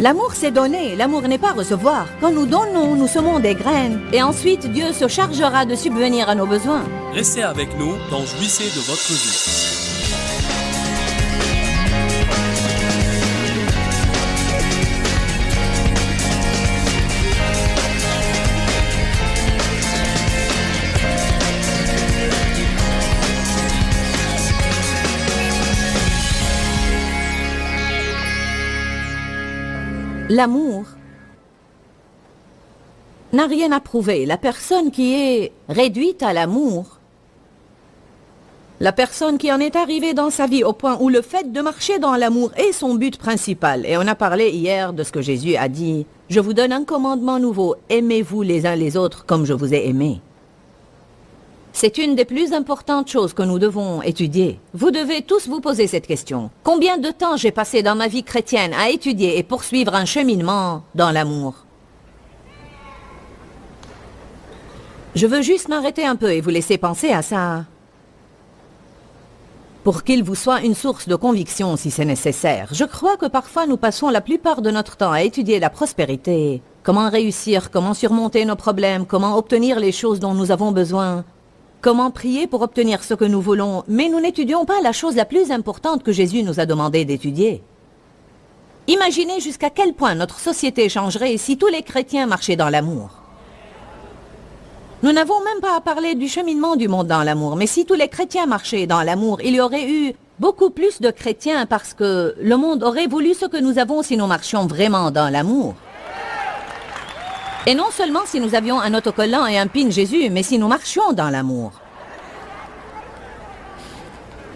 L'amour c'est donner, l'amour n'est pas recevoir. Quand nous donnons, nous semons des graines. Et ensuite, Dieu se chargera de subvenir à nos besoins. Restez avec nous dans Jouissez de votre vie. L'amour n'a rien à prouver. La personne qui est réduite à l'amour, la personne qui en est arrivée dans sa vie au point où le fait de marcher dans l'amour est son but principal. Et on a parlé hier de ce que Jésus a dit. Je vous donne un commandement nouveau. Aimez-vous les uns les autres comme je vous ai aimés. C'est une des plus importantes choses que nous devons étudier. Vous devez tous vous poser cette question. Combien de temps j'ai passé dans ma vie chrétienne à étudier et poursuivre un cheminement dans l'amour? Je veux juste m'arrêter un peu et vous laisser penser à ça. Pour qu'il vous soit une source de conviction si c'est nécessaire. Je crois que parfois nous passons la plupart de notre temps à étudier la prospérité. Comment réussir, comment surmonter nos problèmes, comment obtenir les choses dont nous avons besoin. Comment prier pour obtenir ce que nous voulons, mais nous n'étudions pas la chose la plus importante que Jésus nous a demandé d'étudier. Imaginez jusqu'à quel point notre société changerait si tous les chrétiens marchaient dans l'amour. Nous n'avons même pas à parler du cheminement du monde dans l'amour, mais si tous les chrétiens marchaient dans l'amour, il y aurait eu beaucoup plus de chrétiens parce que le monde aurait voulu ce que nous avons si nous marchions vraiment dans l'amour. Et non seulement si nous avions un autocollant et un pin Jésus, mais si nous marchions dans l'amour.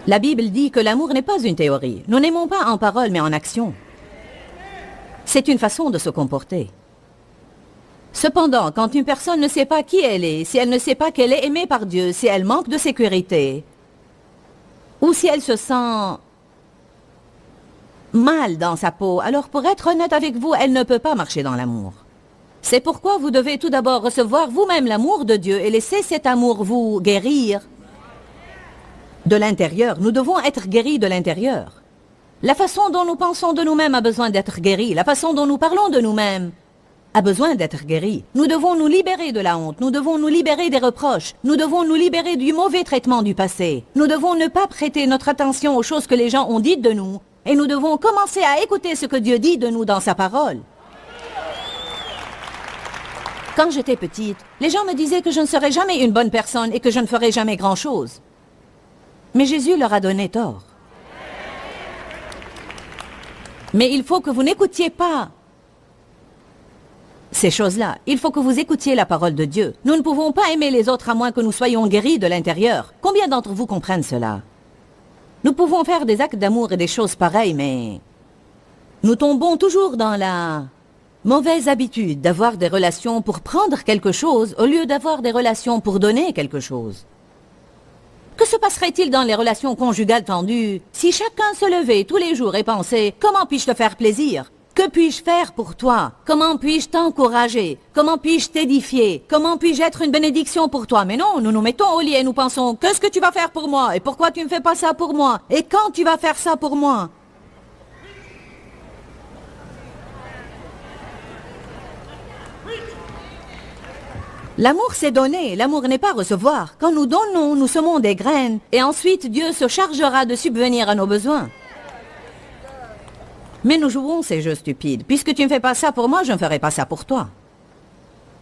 La Bible dit que l'amour n'est pas une théorie. Nous n'aimons pas en parole, mais en action. C'est une façon de se comporter. Cependant, quand une personne ne sait pas qui elle est, si elle ne sait pas qu'elle est aimée par Dieu, si elle manque de sécurité, ou si elle se sent mal dans sa peau, alors pour être honnête avec vous, elle ne peut pas marcher dans l'amour. C'est pourquoi vous devez tout d'abord recevoir vous-même l'amour de Dieu et laisser cet amour vous guérir de l'intérieur. Nous devons être guéris de l'intérieur. La façon dont nous pensons de nous-mêmes a besoin d'être guérie. La façon dont nous parlons de nous-mêmes a besoin d'être guérie. Nous devons nous libérer de la honte. Nous devons nous libérer des reproches. Nous devons nous libérer du mauvais traitement du passé. Nous devons ne pas prêter notre attention aux choses que les gens ont dites de nous. Et nous devons commencer à écouter ce que Dieu dit de nous dans sa parole. Quand j'étais petite, les gens me disaient que je ne serais jamais une bonne personne et que je ne ferais jamais grand-chose. Mais Jésus leur a donné tort. Mais il faut que vous n'écoutiez pas ces choses-là. Il faut que vous écoutiez la parole de Dieu. Nous ne pouvons pas aimer les autres à moins que nous soyons guéris de l'intérieur. Combien d'entre vous comprennent cela? Nous pouvons faire des actes d'amour et des choses pareilles, mais nous tombons toujours dans la mauvaise habitude d'avoir des relations pour prendre quelque chose au lieu d'avoir des relations pour donner quelque chose. Que se passerait-il dans les relations conjugales tendues si chacun se levait tous les jours et pensait « Comment puis-je te faire plaisir? Que puis-je faire pour toi? Comment puis-je t'encourager? Comment puis-je t'édifier? Comment puis-je être une bénédiction pour toi ?» Mais non, nous nous mettons au lit et nous pensons « Qu'est-ce que tu vas faire pour moi? Et pourquoi tu ne fais pas ça pour moi? Et quand tu vas faire ça pour moi? » L'amour c'est donner, l'amour n'est pas recevoir. Quand nous donnons, nous semons des graines. Et ensuite, Dieu se chargera de subvenir à nos besoins. Mais nous jouons ces jeux stupides. Puisque tu ne fais pas ça pour moi, je ne ferai pas ça pour toi.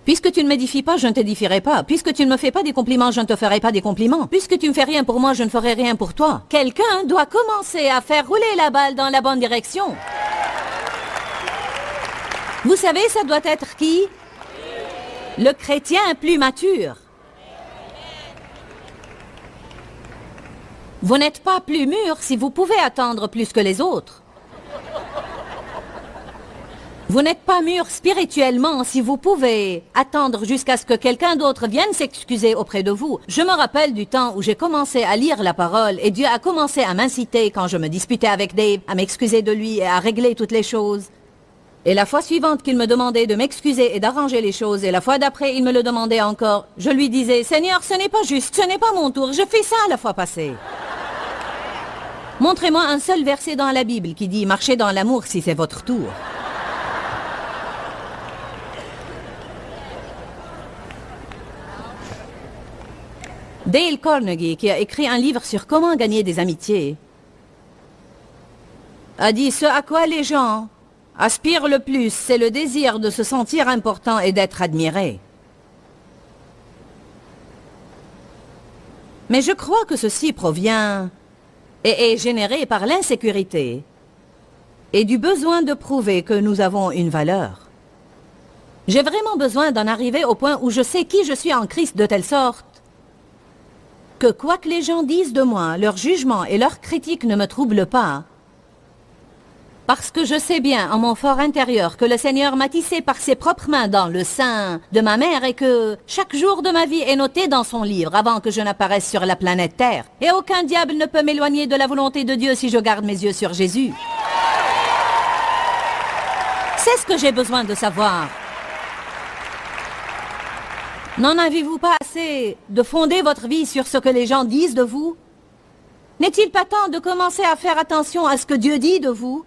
Puisque tu ne m'édifies pas, je ne t'édifierai pas. Puisque tu ne me fais pas des compliments, je ne te ferai pas des compliments. Puisque tu ne fais rien pour moi, je ne ferai rien pour toi. Quelqu'un doit commencer à faire rouler la balle dans la bonne direction. Vous savez, ça doit être qui? Le chrétien plus mature. Vous n'êtes pas plus mûr si vous pouvez attendre plus que les autres. Vous n'êtes pas mûr spirituellement si vous pouvez attendre jusqu'à ce que quelqu'un d'autre vienne s'excuser auprès de vous. Je me rappelle du temps où j'ai commencé à lire la parole et Dieu a commencé à m'inciter quand je me disputais avec Dave, à m'excuser de lui et à régler toutes les choses. Et la fois suivante qu'il me demandait de m'excuser et d'arranger les choses, et la fois d'après il me le demandait encore, je lui disais « Seigneur, ce n'est pas juste, ce n'est pas mon tour, je fais ça la fois passée. » Montrez-moi un seul verset dans la Bible qui dit « Marchez dans l'amour si c'est votre tour. » Dale Carnegie, qui a écrit un livre sur comment gagner des amitiés, a dit ce à quoi les gens aspirent le plus, c'est le désir de se sentir important et d'être admiré. Mais je crois que ceci provient et est généré par l'insécurité et du besoin de prouver que nous avons une valeur. J'ai vraiment besoin d'en arriver au point où je sais qui je suis en Christ de telle sorte que quoi que les gens disent de moi, leur jugement et leur critique ne me troublent pas. Parce que je sais bien en mon fort intérieur que le Seigneur m'a tissé par ses propres mains dans le sein de ma mère et que chaque jour de ma vie est noté dans son livre avant que je n'apparaisse sur la planète Terre. Et aucun diable ne peut m'éloigner de la volonté de Dieu si je garde mes yeux sur Jésus. C'est ce que j'ai besoin de savoir. N'en avez-vous pas assez de fonder votre vie sur ce que les gens disent de vous? N'est-il pas temps de commencer à faire attention à ce que Dieu dit de vous?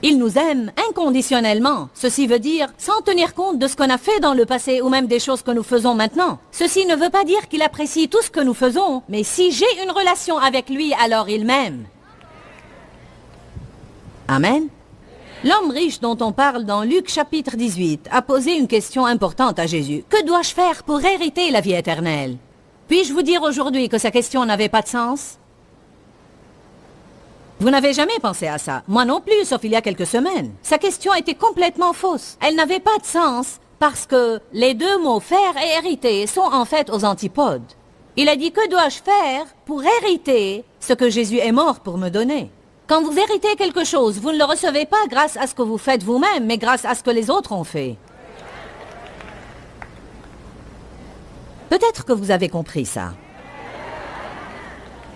Il nous aime inconditionnellement. Ceci veut dire sans tenir compte de ce qu'on a fait dans le passé ou même des choses que nous faisons maintenant. Ceci ne veut pas dire qu'il apprécie tout ce que nous faisons, mais si j'ai une relation avec lui, alors il m'aime. Amen. L'homme riche dont on parle dans Luc chapitre 18 a posé une question importante à Jésus. Que dois-je faire pour hériter la vie éternelle? Puis-je vous dire aujourd'hui que sa question n'avait pas de sens? Vous n'avez jamais pensé à ça. Moi non plus, sauf il y a quelques semaines. Sa question était complètement fausse. Elle n'avait pas de sens parce que les deux mots « faire » et « hériter » sont en fait aux antipodes. Il a dit « Que dois-je faire pour hériter ce que Jésus est mort pour me donner ?» Quand vous héritez quelque chose, vous ne le recevez pas grâce à ce que vous faites vous-même, mais grâce à ce que les autres ont fait. Peut-être que vous avez compris ça.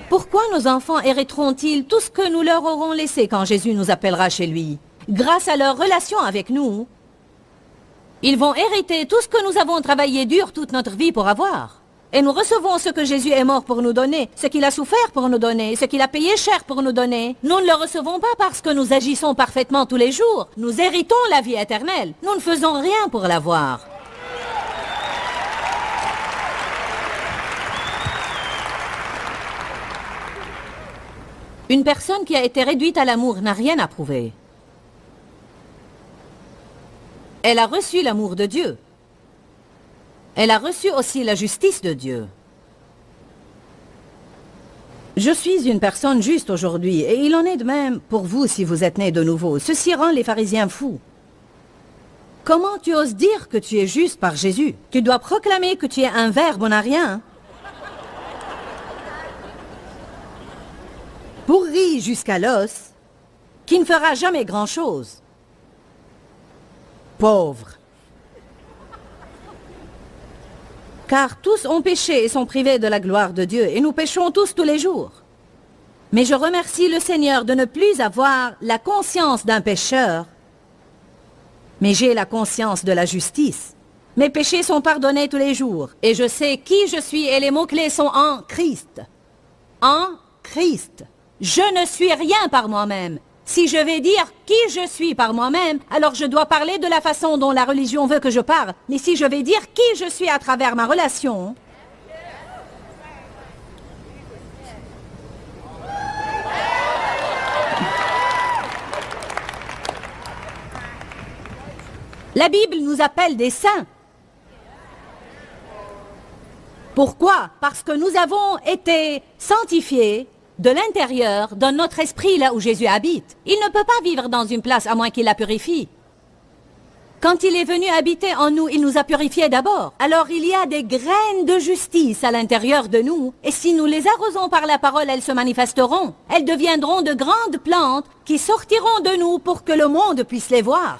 Pourquoi nos enfants hériteront-ils tout ce que nous leur aurons laissé quand Jésus nous appellera chez lui? Grâce à leur relation avec nous, ils vont hériter tout ce que nous avons travaillé dur toute notre vie pour avoir. Et nous recevons ce que Jésus est mort pour nous donner, ce qu'il a souffert pour nous donner, ce qu'il a payé cher pour nous donner. Nous ne le recevons pas parce que nous agissons parfaitement tous les jours. Nous héritons la vie éternelle. Nous ne faisons rien pour l'avoir. Une personne qui a été réduite à l'amour n'a rien à prouver. Elle a reçu l'amour de Dieu. Elle a reçu aussi la justice de Dieu. Je suis une personne juste aujourd'hui, et il en est de même pour vous si vous êtes nés de nouveau. Ceci rend les pharisiens fous. Comment tu oses dire que tu es juste par Jésus? Tu dois proclamer que tu es un verbe onarien. Pourri jusqu'à l'os, qui ne fera jamais grand-chose. Pauvre. Car tous ont péché et sont privés de la gloire de Dieu, et nous péchons tous les jours. Mais je remercie le Seigneur de ne plus avoir la conscience d'un pécheur, mais j'ai la conscience de la justice. Mes péchés sont pardonnés tous les jours, et je sais qui je suis, et les mots-clés sont en Christ. En Christ. Je ne suis rien par moi-même. Si je vais dire qui je suis par moi-même, alors je dois parler de la façon dont la religion veut que je parle. Mais si je vais dire qui je suis à travers ma relation, la Bible nous appelle des saints. Pourquoi? Parce que nous avons été sanctifiés de l'intérieur, dans notre esprit, là où Jésus habite. Il ne peut pas vivre dans une place à moins qu'il la purifie. Quand il est venu habiter en nous, il nous a purifiés d'abord. Alors il y a des graines de justice à l'intérieur de nous, et si nous les arrosons par la parole, elles se manifesteront. Elles deviendront de grandes plantes qui sortiront de nous pour que le monde puisse les voir.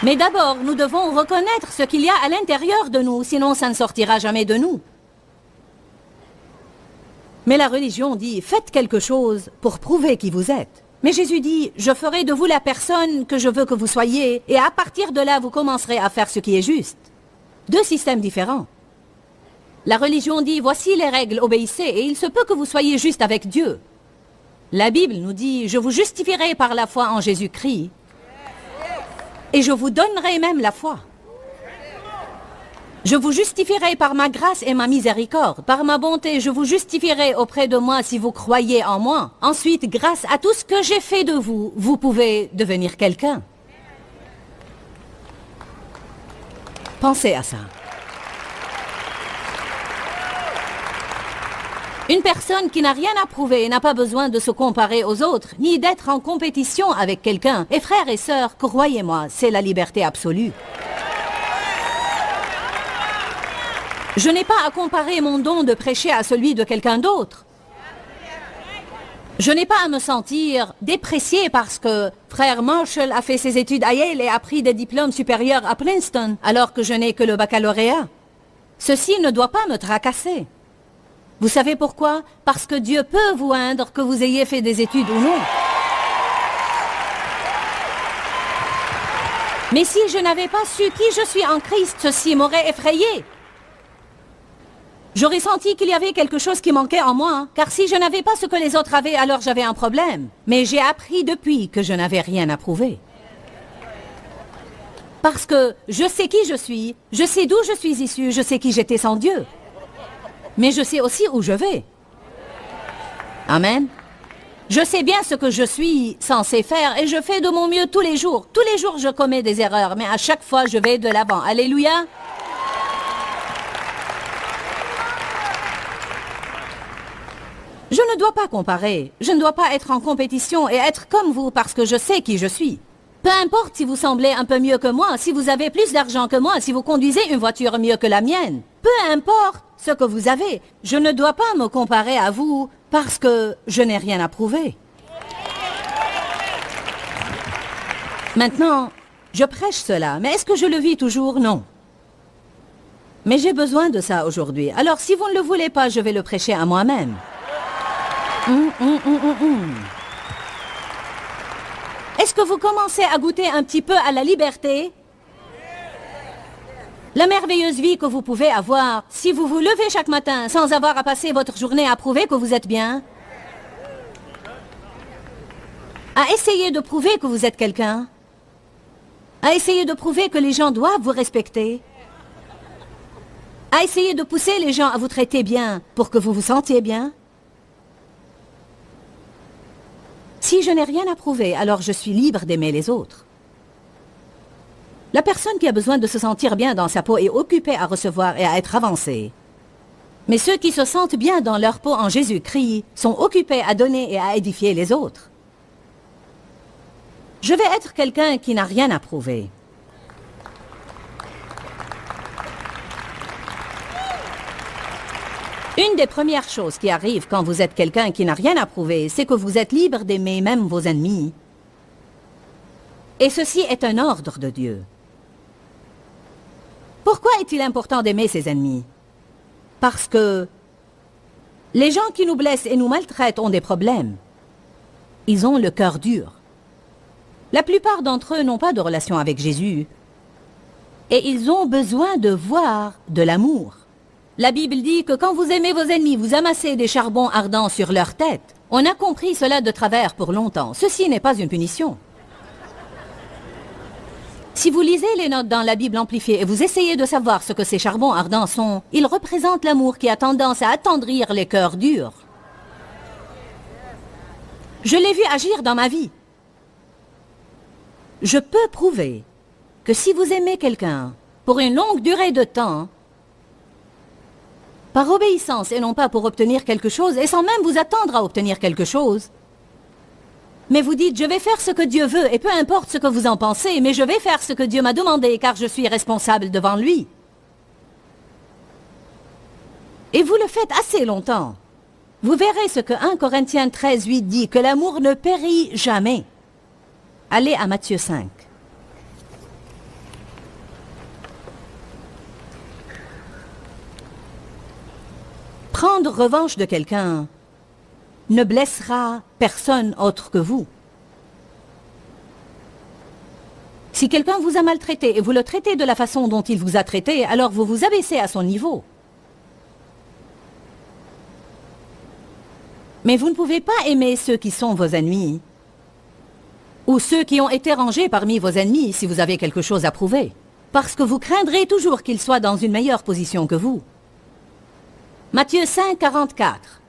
Mais d'abord, nous devons reconnaître ce qu'il y a à l'intérieur de nous, sinon ça ne sortira jamais de nous. Mais la religion dit, faites quelque chose pour prouver qui vous êtes. Mais Jésus dit, je ferai de vous la personne que je veux que vous soyez, et à partir de là, vous commencerez à faire ce qui est juste. Deux systèmes différents. La religion dit, voici les règles, obéissez, et il se peut que vous soyez juste avec Dieu. La Bible nous dit, je vous justifierai par la foi en Jésus-Christ, et je vous donnerai même la foi. Je vous justifierai par ma grâce et ma miséricorde. Par ma bonté, je vous justifierai auprès de moi si vous croyez en moi. Ensuite, grâce à tout ce que j'ai fait de vous, vous pouvez devenir quelqu'un. Pensez à ça. Une personne qui n'a rien à prouver n'a pas besoin de se comparer aux autres, ni d'être en compétition avec quelqu'un. Et frères et sœurs, croyez-moi, c'est la liberté absolue. Je n'ai pas à comparer mon don de prêcher à celui de quelqu'un d'autre. Je n'ai pas à me sentir déprécié parce que frère Marshall a fait ses études à Yale et a pris des diplômes supérieurs à Princeton, alors que je n'ai que le baccalauréat. Ceci ne doit pas me tracasser. Vous savez pourquoi? Parce que Dieu peut vous oindre que vous ayez fait des études ou non. Mais si je n'avais pas su qui je suis en Christ, ceci m'aurait effrayé. J'aurais senti qu'il y avait quelque chose qui manquait en moi, car si je n'avais pas ce que les autres avaient, alors j'avais un problème. Mais j'ai appris depuis que je n'avais rien à prouver. Parce que je sais qui je suis, je sais d'où je suis issu, je sais qui j'étais sans Dieu. Mais je sais aussi où je vais. Amen. Je sais bien ce que je suis censé faire et je fais de mon mieux tous les jours. Tous les jours, je commets des erreurs, mais à chaque fois, je vais de l'avant. Alléluia. Je ne dois pas comparer. Je ne dois pas être en compétition et être comme vous parce que je sais qui je suis. Peu importe si vous semblez un peu mieux que moi, si vous avez plus d'argent que moi, si vous conduisez une voiture mieux que la mienne. Peu importe ce que vous avez, je ne dois pas me comparer à vous parce que je n'ai rien à prouver. Maintenant, je prêche cela, mais est-ce que je le vis toujours? Non. Mais j'ai besoin de ça aujourd'hui. Alors si vous ne le voulez pas, je vais le prêcher à moi-même. Est-ce que vous commencez à goûter un petit peu à la liberté? La merveilleuse vie que vous pouvez avoir si vous vous levez chaque matin sans avoir à passer votre journée à prouver que vous êtes bien. À essayer de prouver que vous êtes quelqu'un. À essayer de prouver que les gens doivent vous respecter. À essayer de pousser les gens à vous traiter bien pour que vous vous sentiez bien. Si je n'ai rien à prouver, alors je suis libre d'aimer les autres. La personne qui a besoin de se sentir bien dans sa peau est occupée à recevoir et à être avancée. Mais ceux qui se sentent bien dans leur peau en Jésus-Christ sont occupés à donner et à édifier les autres. Je vais être quelqu'un qui n'a rien à prouver. Une des premières choses qui arrive quand vous êtes quelqu'un qui n'a rien à prouver, c'est que vous êtes libre d'aimer même vos ennemis. Et ceci est un ordre de Dieu. Pourquoi est-il important d'aimer ses ennemis? Parce que les gens qui nous blessent et nous maltraitent ont des problèmes. Ils ont le cœur dur. La plupart d'entre eux n'ont pas de relation avec Jésus. Et ils ont besoin de voir de l'amour. La Bible dit que quand vous aimez vos ennemis, vous amassez des charbons ardents sur leur tête. On a compris cela de travers pour longtemps. Ceci n'est pas une punition. Si vous lisez les notes dans la Bible amplifiée et vous essayez de savoir ce que ces charbons ardents sont, ils représentent l'amour qui a tendance à attendrir les cœurs durs. Je l'ai vu agir dans ma vie. Je peux prouver que si vous aimez quelqu'un pour une longue durée de temps, par obéissance et non pas pour obtenir quelque chose, et sans même vous attendre à obtenir quelque chose. Mais vous dites, je vais faire ce que Dieu veut, et peu importe ce que vous en pensez, mais je vais faire ce que Dieu m'a demandé, car je suis responsable devant lui. Et vous le faites assez longtemps. Vous verrez ce que 1 Corinthiens 13:8 dit, que l'amour ne périt jamais. Allez à Matthieu 5. Prendre revanche de quelqu'un ne blessera personne autre que vous. Si quelqu'un vous a maltraité et vous le traitez de la façon dont il vous a traité, alors vous vous abaissez à son niveau. Mais vous ne pouvez pas aimer ceux qui sont vos ennemis, ou ceux qui ont été rangés parmi vos ennemis si vous avez quelque chose à prouver. Parce que vous craindrez toujours qu'il soit dans une meilleure position que vous. Matthieu 5, 44.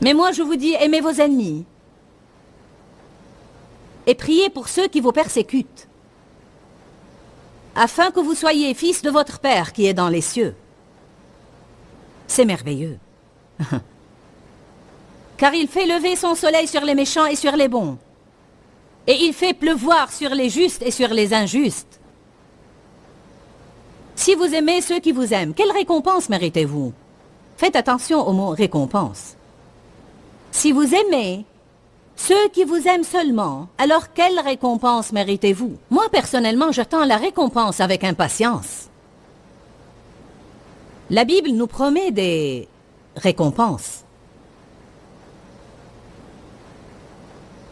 Mais moi je vous dis, aimez vos ennemis. Et priez pour ceux qui vous persécutent. Afin que vous soyez fils de votre Père qui est dans les cieux. C'est merveilleux. Car il fait lever son soleil sur les méchants et sur les bons. Et il fait pleuvoir sur les justes et sur les injustes. Si vous aimez ceux qui vous aiment, quelle récompense méritez-vous? Faites attention au mot récompense. Si vous aimez ceux qui vous aiment seulement, alors quelle récompense méritez-vous? Moi, personnellement, j'attends la récompense avec impatience. La Bible nous promet des récompenses.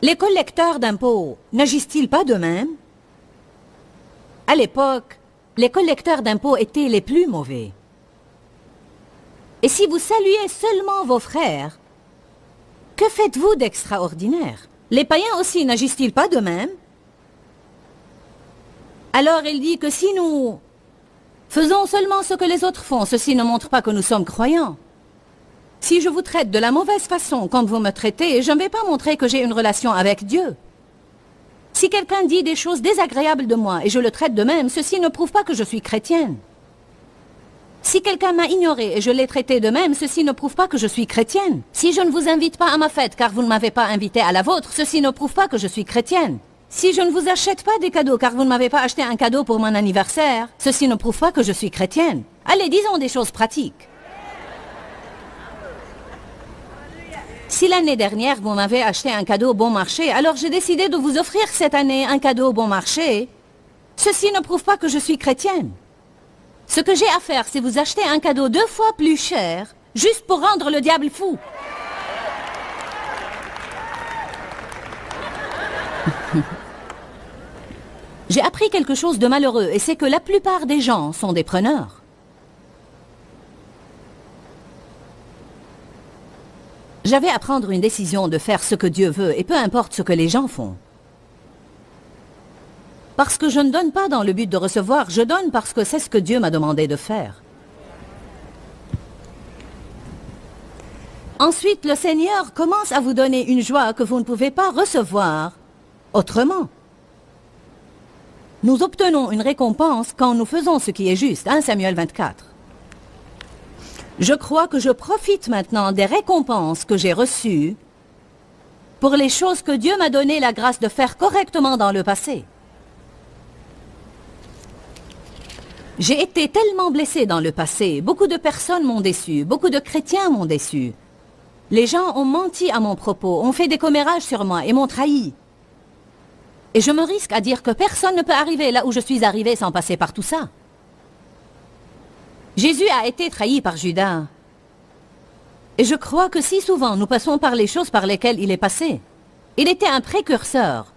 Les collecteurs d'impôts n'agissent-ils pas de même? À l'époque, les collecteurs d'impôts étaient les plus mauvais. Et si vous saluez seulement vos frères, que faites-vous d'extraordinaire? Les païens aussi n'agissent-ils pas de même? Alors il dit que si nous faisons seulement ce que les autres font, ceci ne montre pas que nous sommes croyants. Si je vous traite de la mauvaise façon quand vous me traitez, je ne vais pas montrer que j'ai une relation avec Dieu. Si quelqu'un dit des choses désagréables de moi et je le traite de même, ceci ne prouve pas que je suis chrétienne. Si quelqu'un m'a ignoré et je l'ai traité de même, ceci ne prouve pas que je suis chrétienne. Si je ne vous invite pas à ma fête car vous ne m'avez pas invité à la vôtre, ceci ne prouve pas que je suis chrétienne. Si je ne vous achète pas des cadeaux car vous ne m'avez pas acheté un cadeau pour mon anniversaire, ceci ne prouve pas que je suis chrétienne. Allez, disons des choses pratiques. Si l'année dernière vous m'avez acheté un cadeau bon marché, alors j'ai décidé de vous offrir cette année un cadeau bon marché, ceci ne prouve pas que je suis chrétienne. Ce que j'ai à faire, c'est vous acheter un cadeau 2 fois plus cher, juste pour rendre le diable fou. J'ai appris quelque chose de malheureux, et c'est que la plupart des gens sont des preneurs. J'avais à prendre une décision de faire ce que Dieu veut, et peu importe ce que les gens font. Parce que je ne donne pas dans le but de recevoir, je donne parce que c'est ce que Dieu m'a demandé de faire. Ensuite, le Seigneur commence à vous donner une joie que vous ne pouvez pas recevoir autrement. Nous obtenons une récompense quand nous faisons ce qui est juste. 1 Samuel 24. Je crois que je profite maintenant des récompenses que j'ai reçues pour les choses que Dieu m'a donné la grâce de faire correctement dans le passé. J'ai été tellement blessée dans le passé, beaucoup de personnes m'ont déçu, beaucoup de chrétiens m'ont déçu. Les gens ont menti à mon propos, ont fait des commérages sur moi et m'ont trahi. Et je me risque à dire que personne ne peut arriver là où je suis arrivée sans passer par tout ça. Jésus a été trahi par Judas. Et je crois que si souvent nous passons par les choses par lesquelles il est passé. Il était un précurseur.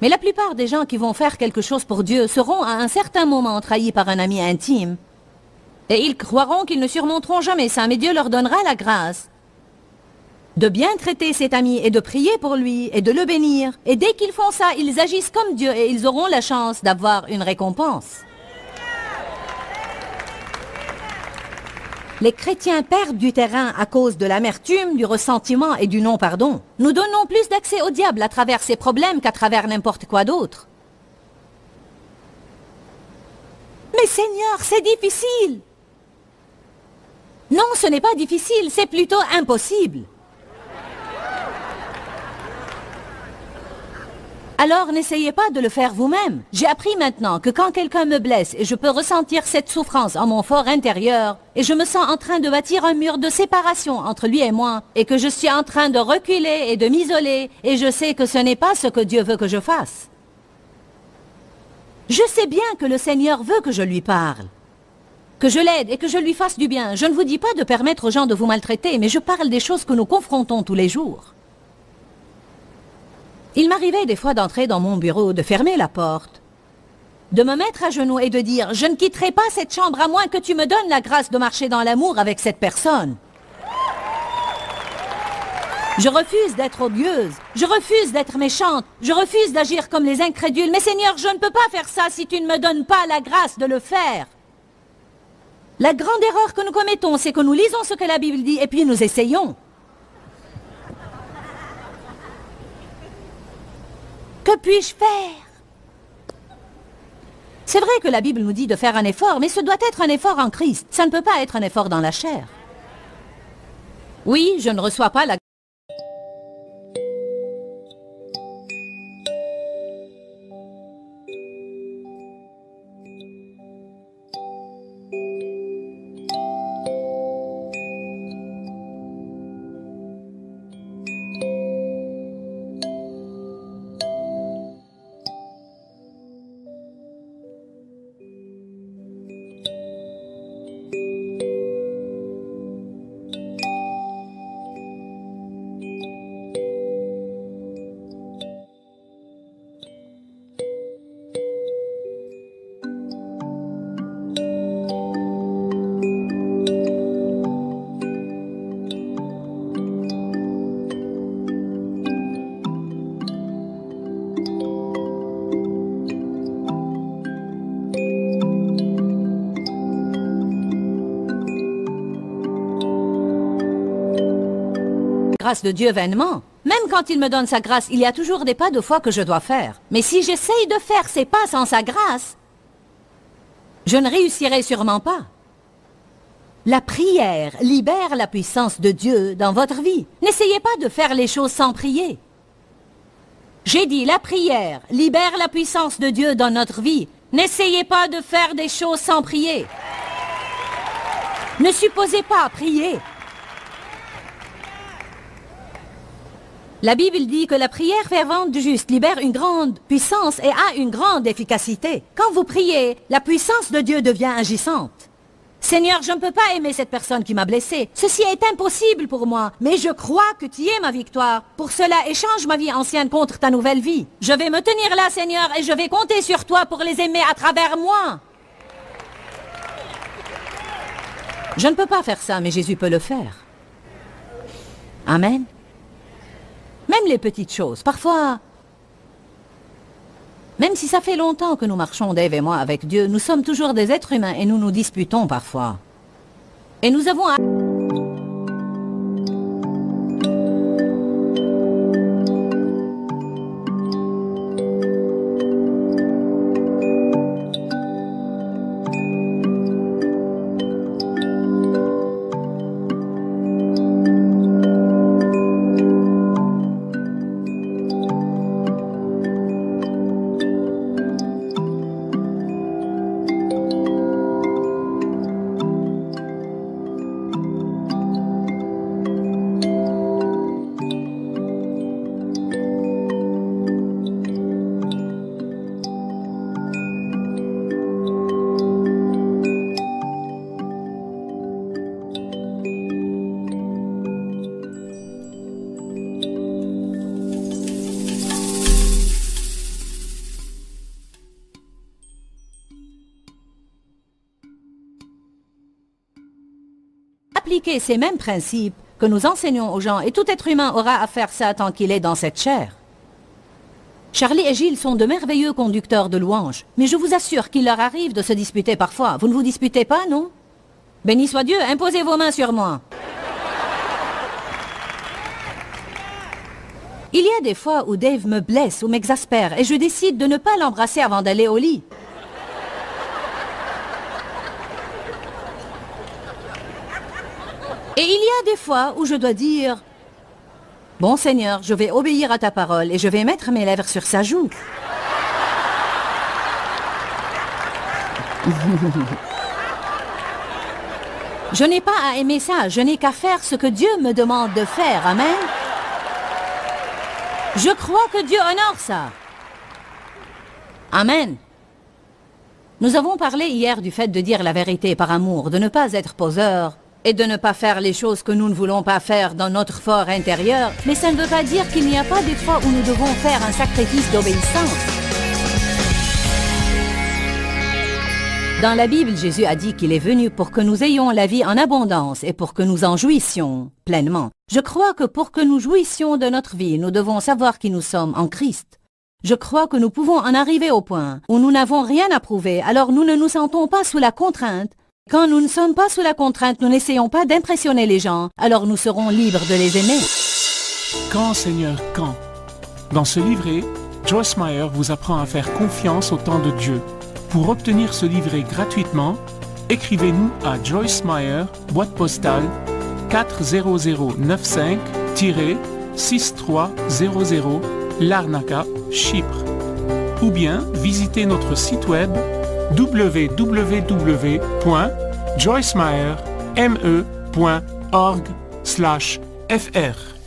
Mais la plupart des gens qui vont faire quelque chose pour Dieu seront à un certain moment trahis par un ami intime. Et ils croiront qu'ils ne surmonteront jamais ça, mais Dieu leur donnera la grâce de bien traiter cet ami et de prier pour lui et de le bénir. Et dès qu'ils font ça, ils agissent comme Dieu et ils auront la chance d'avoir une récompense. Les chrétiens perdent du terrain à cause de l'amertume, du ressentiment et du non-pardon. Nous donnons plus d'accès au diable à travers ces problèmes qu'à travers n'importe quoi d'autre. Mais Seigneur, c'est difficile. Non, ce n'est pas difficile, c'est plutôt impossible. Alors n'essayez pas de le faire vous-même. J'ai appris maintenant que quand quelqu'un me blesse et je peux ressentir cette souffrance en mon fort intérieur et je me sens en train de bâtir un mur de séparation entre lui et moi et que je suis en train de reculer et de m'isoler et je sais que ce n'est pas ce que Dieu veut que je fasse. Je sais bien que le Seigneur veut que je lui parle, que je l'aide et que je lui fasse du bien. Je ne vous dis pas de permettre aux gens de vous maltraiter, mais je parle des choses que nous confrontons tous les jours. Il m'arrivait des fois d'entrer dans mon bureau, de fermer la porte, de me mettre à genoux et de dire « Je ne quitterai pas cette chambre à moins que tu me donnes la grâce de marcher dans l'amour avec cette personne. » Je refuse d'être odieuse, je refuse d'être méchante, je refuse d'agir comme les incrédules. Mais Seigneur, je ne peux pas faire ça si tu ne me donnes pas la grâce de le faire. La grande erreur que nous commettons, c'est que nous lisons ce que la Bible dit et puis nous essayons. Que puis-je faire? C'est vrai que la Bible nous dit de faire un effort, mais ce doit être un effort en Christ. Ça ne peut pas être un effort dans la chair. Oui, je ne reçois pas la... grâce de Dieu vainement. Même quand il me donne sa grâce, il y a toujours des pas de foi que je dois faire. Mais si j'essaye de faire ces pas sans sa grâce, je ne réussirai sûrement pas. La prière libère la puissance de Dieu dans votre vie. N'essayez pas de faire les choses sans prier. J'ai dit, la prière libère la puissance de Dieu dans notre vie. N'essayez pas de faire des choses sans prier. Ne supposez pas prier. La Bible dit que la prière fervente du juste libère une grande puissance et a une grande efficacité. Quand vous priez, la puissance de Dieu devient agissante. Seigneur, je ne peux pas aimer cette personne qui m'a blessé. Ceci est impossible pour moi, mais je crois que tu es ma victoire. Pour cela, échange ma vie ancienne contre ta nouvelle vie. Je vais me tenir là, Seigneur, et je vais compter sur toi pour les aimer à travers moi. Je ne peux pas faire ça, mais Jésus peut le faire. Amen. Même les petites choses, parfois, même si ça fait longtemps que nous marchons, Dave et moi, avec Dieu, nous sommes toujours des êtres humains et nous nous disputons parfois. Et nous avons... appliquer ces mêmes principes que nous enseignons aux gens, et tout être humain aura à faire ça tant qu'il est dans cette chair. Charlie et Gilles sont de merveilleux conducteurs de louanges, mais je vous assure qu'il leur arrive de se disputer parfois. Vous ne vous disputez pas, non? Béni soit Dieu, imposez vos mains sur moi. Il y a des fois où Dave me blesse ou m'exaspère et je décide de ne pas l'embrasser avant d'aller au lit. Et il y a des fois où je dois dire « Bon Seigneur, je vais obéir à ta parole et je vais mettre mes lèvres sur sa joue. » Je n'ai pas à aimer ça, je n'ai qu'à faire ce que Dieu me demande de faire. Amen. Je crois que Dieu honore ça. Amen. Nous avons parlé hier du fait de dire la vérité par amour, de ne pas être poseur et de ne pas faire les choses que nous ne voulons pas faire dans notre fort intérieur. Mais ça ne veut pas dire qu'il n'y a pas des fois où nous devons faire un sacrifice d'obéissance. Dans la Bible, Jésus a dit qu'il est venu pour que nous ayons la vie en abondance et pour que nous en jouissions pleinement. Je crois que pour que nous jouissions de notre vie, nous devons savoir qui nous sommes en Christ. Je crois que nous pouvons en arriver au point où nous n'avons rien à prouver, alors nous ne nous sentons pas sous la contrainte. Quand nous ne sommes pas sous la contrainte, nous n'essayons pas d'impressionner les gens, alors nous serons libres de les aimer. Quand, Seigneur, quand? Dans ce livret, Joyce Meyer vous apprend à faire confiance au temps de Dieu. Pour obtenir ce livret gratuitement, écrivez-nous à Joyce Meyer, boîte postale 40095-6300, Larnaca, Chypre. Ou bien visitez notre site web www.joycemeyer.org/fr.